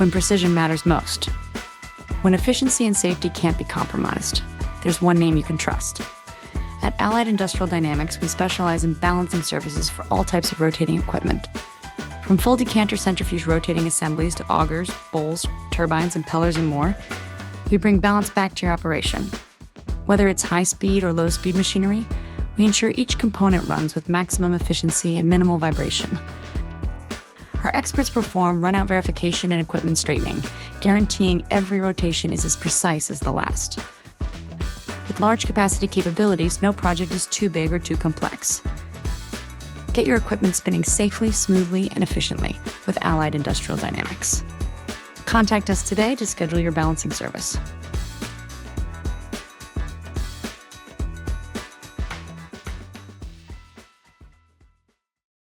when precision matters most. When efficiency and safety can't be compromised, there's one name you can trust. At Allied Industrial Dynamics, we specialize in balancing services for all types of rotating equipment. From full decanter centrifuge rotating assemblies to augers, bowls, turbines, impellers, and more, we bring balance back to your operation. Whether it's high-speed or low-speed machinery, we ensure each component runs with maximum efficiency and minimal vibration. Our experts perform run-out verification and equipment straightening, guaranteeing every rotation is as precise as the last. With large capacity capabilities, no project is too big or too complex. Get your equipment spinning safely, smoothly, and efficiently with Allied Industrial Dynamics. Contact us today to schedule your balancing service.